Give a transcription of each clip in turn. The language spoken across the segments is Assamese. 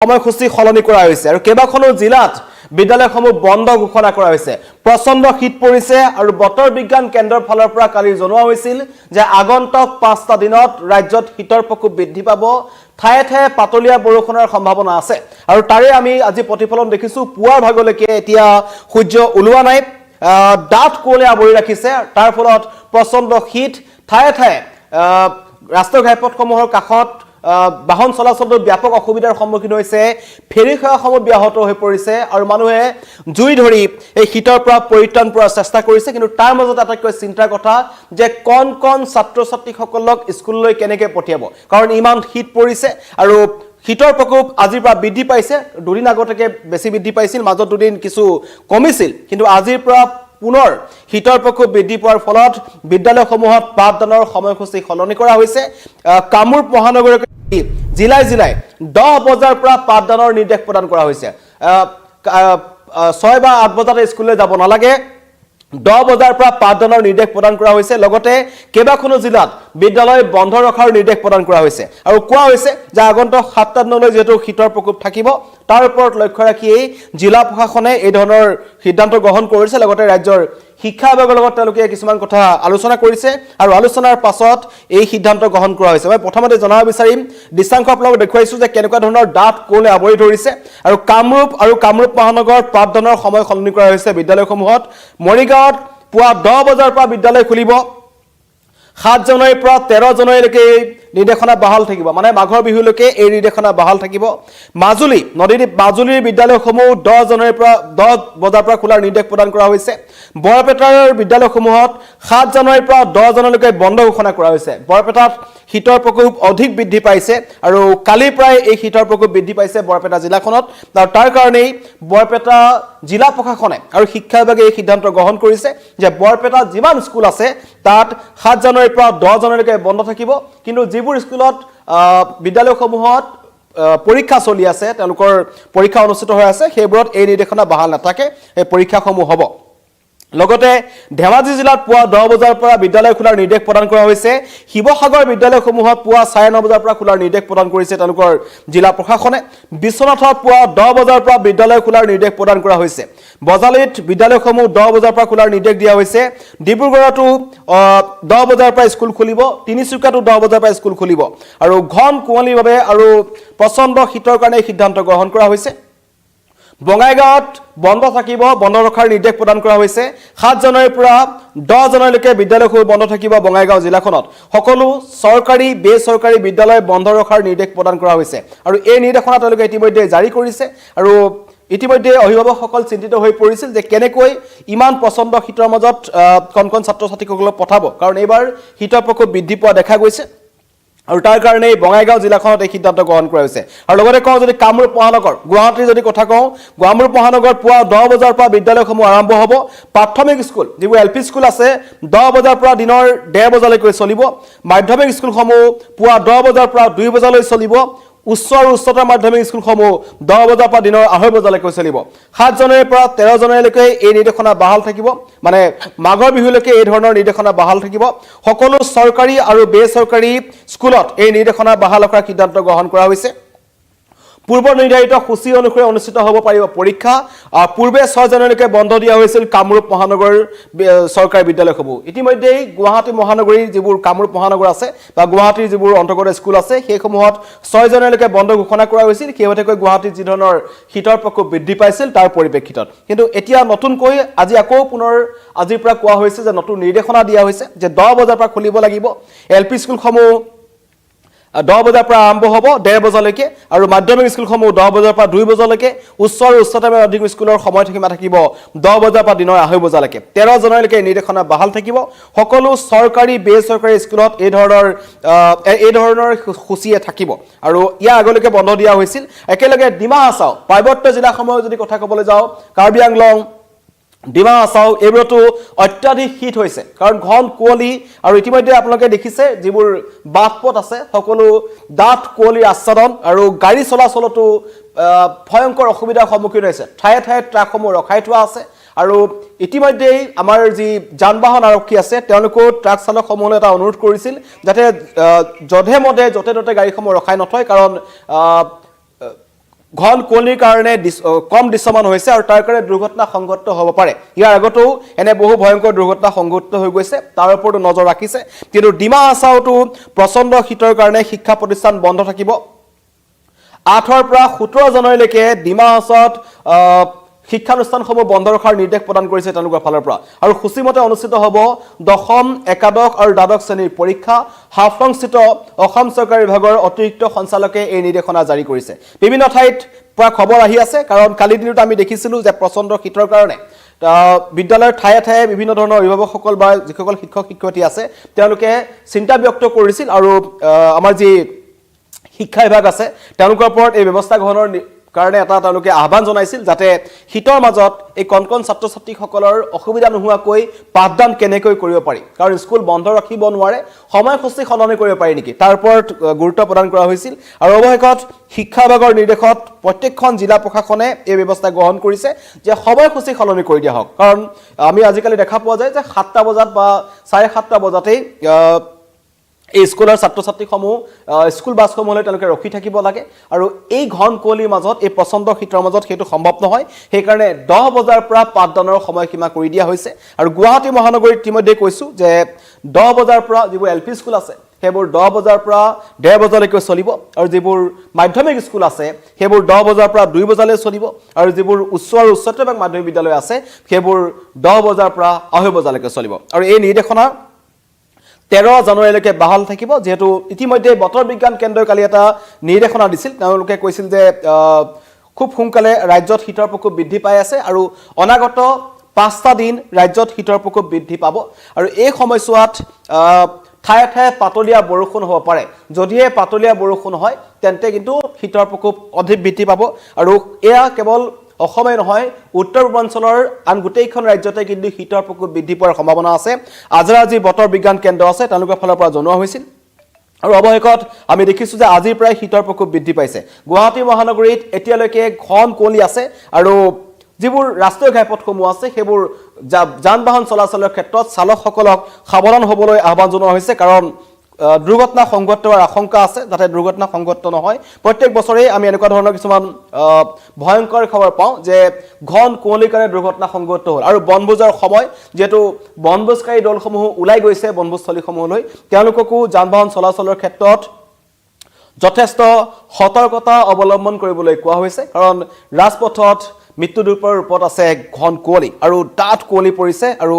সময়সূচী সলনি কৰা হৈছে আৰু কেইবাখনো জিলাত বিদ্যালয়সমূহ বন্ধ ঘোষণা কৰা হৈছে প্ৰচণ্ড শীত পৰিছে আৰু বতৰ বিজ্ঞান কেন্দ্ৰৰ ফালৰ পৰা কালি জনোৱা হৈছিল যে আগন্তুক 5টা দিনত ৰাজ্যত শীতৰ প্ৰকোপ বৃদ্ধি পাব ঠায়ে ঠায়ে পাতলীয়া বৰষুণৰ সম্ভাৱনা আছে আৰু তাৰে আমি আজি প্ৰতিফলন দেখিছো পুৱাৰ ভাগলৈকে এতিয়া সূৰ্য ওলোৱা নাই ডাঠ কোঁৱলী আৱৰি ৰাখিছে তাৰ ফলত প্ৰচণ্ড শীত ঠায়ে ঠায়ে ৰাষ্ট্ৰীয় ঘাইপথসমূহৰ কাষত বাহন চলাচলটো ব্যাপক অসুবিধাৰ সন্মুখীন হৈছে ফেৰী সেৱাসমূহ ব্যাহত হৈ পৰিছে আৰু মানুহে জুই ধৰি এই শীতৰ পৰা পৰিত্ৰাণ পোৱাৰ চেষ্টা কৰিছে কিন্তু তাৰ মাজত আটাইতকৈ চিন্তাৰ কথা যে কোন ছাত্ৰ ছাত্ৰীসকলক স্কুললৈ কেনেকৈ পঠিয়াব কাৰণ ইমান শীত পৰিছে আৰু শীতৰ প্ৰকোপ আজিৰ পৰা বৃদ্ধি পাইছে দুদিন আগতকে বেছি বৃদ্ধি পাইছিল মাজত দুদিন কিছু কমিছিল কিন্তু আজিৰ পৰা পুনৰ শীতৰ প্ৰকোপ বৃদ্ধি পোৱাৰ ফলত বিদ্যালয়সমূহত পাঠদানৰ সময়সূচী সলনি কৰা হৈছে কামৰূপ মহানগৰীৰ জিলাই 10 বজাৰ পৰা পাঠদানৰ নিৰ্দেশ প্ৰদান কৰা হৈছে 6 বা 8 বজাত স্কুললৈ যাব নালাগে 10 বজাৰ পৰা পাঠদানৰ নিৰ্দেশ প্ৰদান কৰা হৈছে লগতে কেইবাখনো জিলাত বিদ্যালয় বন্ধ ৰখাৰ নিৰ্দেশ প্ৰদান কৰা হৈছে আৰু কোৱা হৈছে যে আগন্তুক 7টা দিনলৈ যেহেতু শীতৰ প্ৰকোপ থাকিব তাৰ ওপৰত লক্ষ্য ৰাখি জিলা প্ৰশাসনে এই ধৰণৰ সিদ্ধান্ত গ্ৰহণ কৰিছে লগতে ৰাজ্যৰ শিক্ষা বিভাগৰ লগত তেওঁলোকে কিছুমান কথা আলোচনা কৰিছে আৰু আলোচনাৰ পাছত এই সিদ্ধান্ত গ্ৰহণ কৰা হৈছে মই প্ৰথমতে জনাব বিচাৰিম দৃশ্যাংশ আপোনালোকক দেখুৱাইছো যে কেনেকুৱা ধৰণৰ ডাঠ কোঁৱলী আৱৰি ধৰিছে আৰু কামৰূপ মহানগৰ পাঠদানৰ সময় সলনি কৰা হৈছে বিদ্যালয়সমূহত মৰিগাঁৱত পুৱা 10 বজাৰ পৰা বিদ্যালয় খুলিব 7 জানুৱাৰীৰ পৰা 13 জানুৱাৰীলৈকে নিৰ্দেশনা বাহাল থাকিব মানে মাঘৰ বিহুলৈকে এই নিৰ্দেশনা বাহাল থাকিব মাজুলীৰ বিদ্যালয়সমূহ 10 জানুৱাৰীৰ পৰা 10 বজাৰ পৰা খোলাৰ নিৰ্দেশ প্ৰদান কৰা হৈছে বৰপেটাৰ বিদ্যালয়সমূহত 7 জানুৱাৰীৰ পৰা 10 জানুৱাৰীলৈকে বন্ধ ঘোষণা কৰা হৈছে বৰপেটাত শীতৰ প্ৰকোপ অধিক বৃদ্ধি পাইছে আৰু কালি প্ৰায় এই শীতৰ প্ৰকোপ বৃদ্ধি পাইছে বৰপেটা জিলাখনত আৰু তাৰ কাৰণেই বৰপেটা জিলা প্ৰশাসনে আৰু শিক্ষা বিভাগে এই সিদ্ধান্ত গ্ৰহণ কৰিছে যে বৰপেটা যিমান স্কুল আছে তাত 7 জানুৱাৰীৰ পৰা 10 জানুৱাৰীলৈকে বন্ধ থাকিব কিন্তু যিবোৰ স্কুলত বিদ্যালয়সমূহত পৰীক্ষা চলি আছে তেওঁলোকৰ পৰীক্ষা অনুষ্ঠিত হৈ আছে সেইবোৰত এই নিৰ্দেশনা বাহাল নাথাকে এই পৰীক্ষাসমূহ হ'ব লগতে ধেমাজি জিলাত পুৱা 10 বজাৰ পৰা বিদ্যালয় খোলাৰ নিৰ্দেশ প্ৰদান কৰা হৈছে শিৱসাগৰ বিদ্যালয়সমূহত পুৱা 9:30 বজাৰ পৰা খোলাৰ নিৰ্দেশ প্ৰদান কৰিছে তেওঁলোকৰ জিলা প্ৰশাসনে বিশ্বনাথত পুৱা 10 বজাৰ পৰা বিদ্যালয় খোলাৰ নিৰ্দেশ প্ৰদান কৰা হৈছে বজালিত বিদ্যালয়সমূহ 10 বজাৰ পৰা খোলাৰ নিৰ্দেশ দিয়া হৈছে ডিব্ৰুগড়তো 10 বজাৰ পৰা স্কুল খুলিব তিনিচুকীয়াতো 10 বজাৰ পৰা স্কুল খুলিব আৰু ঘন কুঁৱলীৰ বাবে আৰু প্ৰচণ্ড শীতৰ কাৰণে সিদ্ধান্ত গ্ৰহণ কৰা হৈছে বঙাইগাঁৱত বন্ধ থাকিব বন্ধ ৰখাৰ নিৰ্দেশ প্ৰদান কৰা হৈছে 7 জানুৱাৰীৰ পৰা 10 জানুৱাৰীলৈকে বিদ্যালয়সমূহ বন্ধ থাকিব বঙাইগাঁও জিলাখনত সকলো চৰকাৰী বেচৰকাৰী বিদ্যালয় বন্ধ ৰখাৰ নিৰ্দেশ প্ৰদান কৰা হৈছে আৰু এই নিৰ্দেশনা তেওঁলোকে ইতিমধ্যে জাৰি কৰিছে আৰু ইতিমধ্যে অভিভাৱকসকল চিন্তিত হৈ পৰিছিল যে কেনেকৈ ইমান প্ৰচণ্ড শীতৰ মাজত কোন ছাত্ৰ ছাত্ৰীসকলক পঠাব কাৰণ এইবাৰ শীতৰ প্ৰকোপ বৃদ্ধি পোৱা দেখা গৈছে আৰু তাৰ কাৰণে বঙাইগাঁও জিলাখনত এই সিদ্ধান্ত গ্ৰহণ কৰা হৈছে আৰু লগতে কওঁ যদি কামৰূপ মহানগৰ গুৱাহাটীৰ যদি কথা কওঁ কামৰূপ মহানগৰ পুৱা 10 বজাৰ পৰা বিদ্যালয়সমূহ আৰম্ভ হ'ব প্ৰাথমিক স্কুল যিবোৰ এলপি স্কুল আছে 10 বজাৰ পৰা দিনৰ 1:30 বজালৈকে চলিব মাধ্যমিক স্কুলসমূহ পুৱা 10 বজাৰ পৰা 2 বজালৈ চলিব উচ্চ আৰু উচ্চতৰ মাধ্যমিক স্কুলসমূহ 10 বজাৰ পৰা দিনৰ 2:30 বজালৈকে চলিব 7 জানুৱাৰীৰ পৰা 13 জানুৱাৰীলৈকে এই নিৰ্দেশনা বাহাল থাকিব মানে মাঘৰ বিহুলৈকে এই ধৰণৰ নিৰ্দেশনা বাহাল থাকিব সকলো চৰকাৰী আৰু বেচৰকাৰী স্কুলত এই নিৰ্দেশনা বাহাল কৰাৰ সিদ্ধান্ত গ্ৰহণ কৰা হৈছে পূৰ্ব নিৰ্ধাৰিত সূচী অনুসৰি অনুষ্ঠিত হ'ব পাৰিব পৰীক্ষা পূৰ্বে 6 জানুৱাৰীলৈকে বন্ধ দিয়া হৈছিল কামৰূপ মহানগৰ চৰকাৰী বিদ্যালয়সমূহ ইতিমধ্যে গুৱাহাটী মহানগৰীৰ যিবোৰ কামৰূপ মহানগৰ আছে বা গুৱাহাটীৰ যিবোৰ অন্তৰ্গত স্কুল আছে সেইসমূহত 6 জানুৱাৰীলৈকে বন্ধ ঘোষণা কৰা হৈছিল সেইমতেকৈ গুৱাহাটীত যি ধৰণৰ শীতৰ প্ৰকোপ বৃদ্ধি পাইছিল তাৰ পৰিপ্ৰেক্ষিতত কিন্তু এতিয়া নতুনকৈ আজি আকৌ পুনৰ আজিৰ পৰা কোৱা হৈছে যে নতুন নিৰ্দেশনা দিয়া হৈছে যে 10 বজাৰ পৰা খুলিব লাগিব এলপি স্কুলসমূহ 10 বজাৰ পৰা আৰম্ভ হ'ব 1:30 বজালৈকে আৰু মাধ্যমিক স্কুলসমূহ 10 বজাৰ পৰা 2 বজালৈকে উচ্চ আৰু উচ্চতৰ মাধ্যমিক স্কুলৰ সময়সীমা থাকিব 10 বজাৰ পৰা দিনৰ 2:30 বজালৈকে 13 জানুৱাৰীলৈকে নিৰ্দেশনা বাহাল থাকিব সকলো চৰকাৰী বেচৰকাৰী স্কুলত এই ধৰণৰ সূচীয়ে থাকিব আৰু ইয়াৰ আগলৈকে বন্ধ দিয়া হৈছিল একেলগে ডিমা হাছাও পাৰ্বত্য জিলাসমূহৰ যদি কথা ক'বলৈ যাওঁ কাৰ্বি আংলং ডিমা হাছাও এইবোৰতো অত্যাধিক শীত হৈছে কাৰণ ঘন কুঁৱলী আৰু ইতিমধ্যে আপোনালোকে দেখিছে যিবোৰ বাটপথ আছে সকলো ডাঠ কুঁৱলীৰ আচ্ছাদন আৰু গাড়ী চলাচলতো ভয়ংকৰ অসুবিধাৰ সন্মুখীন হৈছে ঠায়ে ঠায়ে ট্ৰাকসমূহ ৰখাই থোৱা আছে আৰু ইতিমধ্যে আমাৰ যি যান-বাহন আৰক্ষী আছে তেওঁলোকো ট্ৰাক চালকসমূহলৈ এটা অনুৰোধ কৰিছিল যাতে যধে মধে যতে ততে গাড়ীসমূহ ৰখাই নথয় কাৰণ ঘন কুঁৱলীৰ কাৰণে কম দৃশ্যমান হৈছে আৰু তাৰ কাৰণে দুৰ্ঘটনা সংঘটিত হ'ব পাৰে ইয়াৰ আগতেও এনে বহু ভয়ংকৰ দুৰ্ঘটনা সংঘটিত হৈ গৈছে তাৰ ওপৰতো নজৰ ৰাখিছে কিন্তু ডিমা হাছাওতো প্ৰচণ্ড শীতৰ কাৰণে শিক্ষা প্ৰতিষ্ঠান বন্ধ থাকিব 8ৰ পৰা 17 জানুৱাৰীলৈকে ডিমা হাছাওত শিক্ষানুষ্ঠানসমূহ বন্ধ ৰখাৰ নিৰ্দেশ প্ৰদান কৰিছে তেওঁলোকৰ ফালৰ পৰা আৰু সূচীমতে অনুষ্ঠিত হ'ব দশম একাদশ আৰু দ্বাদশ শ্ৰেণীৰ পৰীক্ষা হাফলংস্থিত অসম চৰকাৰ বিভাগৰ অতিৰিক্ত সঞ্চালকে এই নিৰ্দেশনা জাৰি কৰিছে বিভিন্ন ঠাইত পৰা খবৰ আহি আছে কাৰণ কালি দিনত আমি দেখিছিলোঁ যে প্ৰচণ্ড শীতৰ কাৰণে বিদ্যালয়ৰ ঠায়ে ঠায়ে বিভিন্ন ধৰণৰ অভিভাৱকসকল বা যিসকল শিক্ষক শিক্ষয়িত্ৰী আছে তেওঁলোকে চিন্তা ব্যক্ত কৰিছিল আৰু আমাৰ যি শিক্ষা বিভাগ আছে তেওঁলোকৰ ওপৰত এই ব্যৱস্থা গ্ৰহণৰ কাৰণে এটা তেওঁলোকে আহ্বান জনাইছিল যাতে শীতৰ মাজত এই কণকণ ছাত্ৰ ছাত্ৰীসকলৰ অসুবিধা নোহোৱাকৈ পাঠদান কেনেকৈ কৰিব পাৰি কাৰণ স্কুল বন্ধ ৰাখিব নোৱাৰে সময়সূচী সলনি কৰিব পাৰি নেকি তাৰ ওপৰত গুৰুত্ব প্ৰদান কৰা হৈছিল আৰু অৱশেষত শিক্ষা বিভাগৰ নিৰ্দেশত প্ৰত্যেকখন জিলা প্ৰশাসনে এই ব্যৱস্থা গ্ৰহণ কৰিছে যে সময়সূচী সলনি কৰি দিয়া হওক কাৰণ আমি আজিকালি দেখা পোৱা যায় যে 7টা বজাত বা 7:30টা বজাতেই এই স্কুলৰ ছাত্ৰ ছাত্ৰীসমূহ স্কুল বাছসমূহলৈ তেওঁলোকে ৰখি থাকিব লাগে আৰু এই ঘন কুঁৱলীৰ মাজত এই প্ৰচণ্ড শীতৰ মাজত সেইটো সম্ভৱ নহয় সেইকাৰণে 10 বজাৰ পৰা পাঠদানৰ সময়সীমা কৰি দিয়া হৈছে আৰু গুৱাহাটী মহানগৰীত ইতিমধ্যে কৈছোঁ যে 10 বজাৰ পৰা যিবোৰ এল পি স্কুল আছে সেইবোৰ 10 বজাৰ পৰা 1:30 বজালৈকে চলিব আৰু যিবোৰ মাধ্যমিক স্কুল আছে সেইবোৰ 10 বজাৰ পৰা 2 বজালৈ চলিব আৰু যিবোৰ উচ্চ আৰু উচ্চতৰ মাধ্যমিক বিদ্যালয় আছে সেইবোৰ 10 বজাৰ পৰা 2:30 বজালৈকে চলিব আৰু এই নিৰ্দেশনা 13 জানুৱাৰীলৈকে বাহাল থাকিব যেহেতু ইতিমধ্যে বতৰ বিজ্ঞান কেন্দ্ৰই কালি এটা নিৰ্দেশনা দিছিল তেওঁলোকে কৈছিল যে খুব সোনকালে ৰাজ্যত শীতৰ প্ৰকোপ বৃদ্ধি পাই আছে আৰু অনাগত 5টা দিন ৰাজ্যত শীতৰ প্ৰকোপ বৃদ্ধি পাব আৰু এই সময়ছোৱাত ঠায়ে ঠায়ে পাতলীয়া বৰষুণ হ'ব পাৰে যদিহে পাতলীয়া বৰষুণ হয় তেন্তে কিন্তু শীতৰ প্ৰকোপ অধিক বৃদ্ধি পাব আৰু এয়া কেৱল অসমে নহয় উত্তৰ পূৰ্বাঞ্চলৰ আন গোটেইখন ৰাজ্যতে কিন্তু শীতৰ প্ৰকোপ বৃদ্ধি পোৱাৰ সম্ভাৱনা আছে আজৰা যি বতৰ বিজ্ঞান কেন্দ্ৰ আছে তেওঁলোকৰ ফালৰ পৰা জনোৱা হৈছিল আৰু অৱশেষত আমি দেখিছোঁ যে আজিৰ প্ৰায় শীতৰ প্ৰকোপ বৃদ্ধি পাইছে গুৱাহাটী মহানগৰীত এতিয়ালৈকে ঘন কুঁৱলী আছে আৰু যিবোৰ ৰাষ্ট্ৰীয় ঘাইপথসমূহ আছে সেইবোৰ যান বাহন চলাচলৰ ক্ষেত্ৰত চালকসকলক সাৱধান হ'বলৈ আহ্বান জনোৱা হৈছে কাৰণ দুৰ্ঘটনা সংঘটিত হোৱাৰ আশংকা আছে যাতে দুৰ্ঘটনা সংঘটিত নহয় প্ৰত্যেক বছৰে আমি এনেকুৱা ধৰণৰ কিছুমান ভয়ংকৰ খবৰ পাওঁ যে ঘন কুঁৱলীৰ কাৰণে দুৰ্ঘটনা সংঘটিত হ'ল আৰু বনভোজৰ সময় যেহেতু বনভোজকাৰী দলসমূহ ওলাই গৈছে বনভোজস্থলীসমূহলৈ তেওঁলোককো যান বাহন চলাচলৰ ক্ষেত্ৰত যথেষ্ট সতৰ্কতা অৱলম্বন কৰিবলৈ কোৱা হৈছে কাৰণ ৰাজপথত মৃত্যুদূপৰ ৰূপত আছে ঘন কুঁৱলী আৰু ডাঠ কুঁৱলী পৰিছে আৰু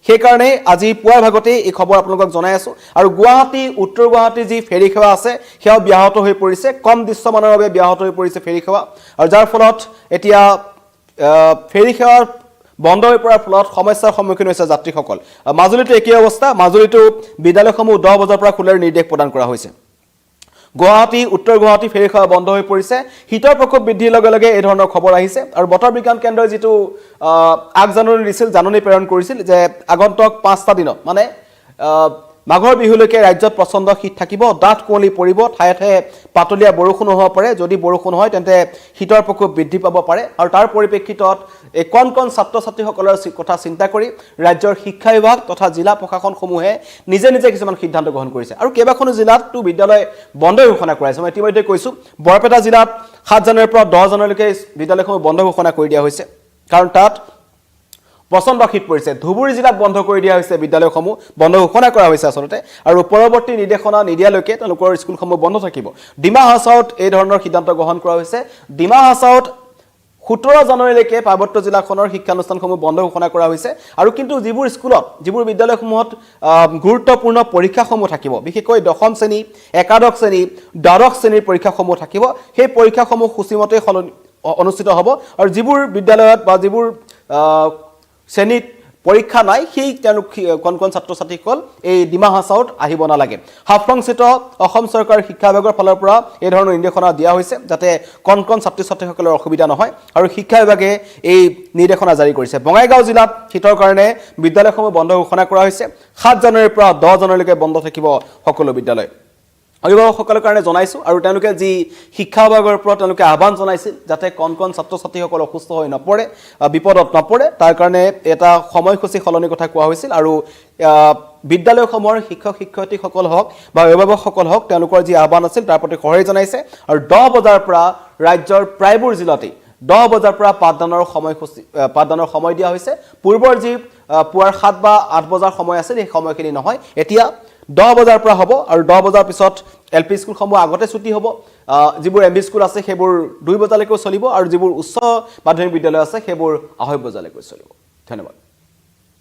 সেইকাৰণে আজি পুৱাৰ ভাগতে এই খবৰ আপোনালোকক জনাই আছোঁ আৰু গুৱাহাটী উত্তৰ গুৱাহাটী যি ফেৰী সেৱা আছে সেয়াও ব্যাহত হৈ পৰিছে কম দৃশ্যমানৰ বাবে ব্যাহত হৈ পৰিছে ফেৰী সেৱা আৰু যাৰ ফলত এতিয়া ফেৰী সেৱাৰ বন্ধ হৈ পৰাৰ ফলত সমস্যাৰ সন্মুখীন হৈছে যাত্ৰীসকল মাজুলীতো একেই অৱস্থা মাজুলীতো বিদ্যালয়সমূহ 10 বজাৰ পৰা খোলাৰ নিৰ্দেশ প্ৰদান কৰা হৈছে গুৱাহাটী উত্তৰ গুৱাহাটী ফেৰী সেৱা বন্ধ হৈ পৰিছে শীতৰ প্ৰকোপ বৃদ্ধিৰ লগে লগে এই ধৰণৰ খবৰ আহিছে আৰু বতৰ বিজ্ঞান কেন্দ্ৰই যিটো আগজাননী দিছিল জাননী প্ৰেৰণ কৰিছিল যে আগন্তুক 5টা দিনত মানে মাঘৰ বিহুলৈকে ৰাজ্যত প্ৰচণ্ড শীত থাকিব ডাঠ কুঁৱলী পৰিব ঠায়ে ঠায়ে পাতলীয়া বৰষুণ হ'ব পাৰে যদি বৰষুণ হয় তেন্তে শীতৰ প্ৰকোপ বৃদ্ধি পাব পাৰে আৰু তাৰ পৰিপ্ৰেক্ষিতত এই কণ ছাত্ৰ ছাত্ৰীসকলৰ কথা চিন্তা কৰি ৰাজ্যৰ শিক্ষা বিভাগ তথা জিলা প্ৰশাসনসমূহে নিজে নিজে কিছুমান সিদ্ধান্ত গ্ৰহণ কৰিছে আৰু কেইবাখনো জিলাতো বিদ্যালয় বন্ধ ঘোষণা কৰাইছে মই ইতিমধ্যে কৈছোঁ বৰপেটা জিলাত 7 জানুৱাৰীৰ পৰা 10 জানুৱাৰীলৈকে বিদ্যালয়সমূহ বন্ধ ঘোষণা কৰি দিয়া হৈছে কাৰণ তাত প্ৰচণ্ড শীত পৰিছে ধুবুৰী জিলাত বন্ধ কৰি দিয়া হৈছে বিদ্যালয়সমূহ বন্ধ ঘোষণা কৰা হৈছে আচলতে আৰু পৰৱৰ্তী নিৰ্দেশনা নিদিয়ালৈকে তেওঁলোকৰ স্কুলসমূহ বন্ধ থাকিব ডিমা হাছাওত এই ধৰণৰ সিদ্ধান্ত গ্ৰহণ কৰা হৈছে ডিমা হাছাওত 17 জানুৱাৰীলৈকে পাৰ্বত্য জিলাখনৰ শিক্ষানুষ্ঠানসমূহ বন্ধ ঘোষণা কৰা হৈছে আৰু কিন্তু যিবোৰ স্কুলত যিবোৰ বিদ্যালয়সমূহত গুৰুত্বপূৰ্ণ পৰীক্ষাসমূহ থাকিব বিশেষকৈ দশম শ্ৰেণী একাদশ শ্ৰেণী দ্বাদশ শ্ৰেণীৰ পৰীক্ষাসমূহ থাকিব সেই পৰীক্ষাসমূহ সূচীমতে অনুষ্ঠিত হ'ব আৰু যিবোৰ বিদ্যালয়ত বা যিবোৰ শ্ৰেণীত পৰীক্ষা নাই সেই তেওঁলোক কণ ছাত্ৰ ছাত্ৰীসকল এই ডিমা হাছাওত আহিব নালাগে হাফলংস্থিত অসম চৰকাৰ শিক্ষা বিভাগৰ ফালৰ পৰা এই ধৰণৰ নিৰ্দেশনা দিয়া হৈছে যাতে কণ ছাত্ৰ ছাত্ৰীসকলৰ অসুবিধা নহয় আৰু শিক্ষা বিভাগে এই নিৰ্দেশনা জাৰি কৰিছে বঙাইগাঁও জিলাত শীতৰ কাৰণে বিদ্যালয়সমূহ বন্ধ ঘোষণা কৰা হৈছে 7 জানুৱাৰীৰ পৰা 10 জানুৱাৰীলৈকে বন্ধ থাকিব সকলো বিদ্যালয় অভিভাৱকসকলৰ কাৰণে জনাইছোঁ আৰু তেওঁলোকে যি শিক্ষা বিভাগৰ পৰা তেওঁলোকে আহ্বান জনাইছিল যাতে কণ ছাত্ৰ ছাত্ৰীসকল অসুস্থ হৈ নপৰে বিপদত নপৰে তাৰ কাৰণে এটা সময়সূচী সলনি কথা কোৱা হৈছিল আৰু বিদ্যালয়সমূহৰ শিক্ষক শিক্ষয়িত্ৰীসকল হওক বা অভিভাৱকসকল হওক তেওঁলোকৰ যি আহ্বান আছিল তাৰ প্ৰতি সঁহাৰি জনাইছে আৰু 10 বজাৰ পৰা ৰাজ্যৰ প্ৰায়বোৰ জিলাতেই 10 বজাৰ পৰা পাঠদানৰ সময় দিয়া হৈছে পূৰ্বৰ যি পুৱাৰ 7 বা 8 বজাৰ সময় আছিল এই সময়খিনি নহয় এতিয়া 10 বজাৰ পৰা হ'ব আৰু 10 বজাৰ পিছত এলপি স্কুলসমূহ আগতে ছুটি হ'ব যিবোৰ এমবি স্কুল আছে সেইবোৰ 2 বজালৈকে চলিব আৰু যিবোৰ উচ্চ মাধ্যমিক বিদ্যালয় আছে সেইবোৰ 2:30 বজালৈকে চলিব ধন্যবাদ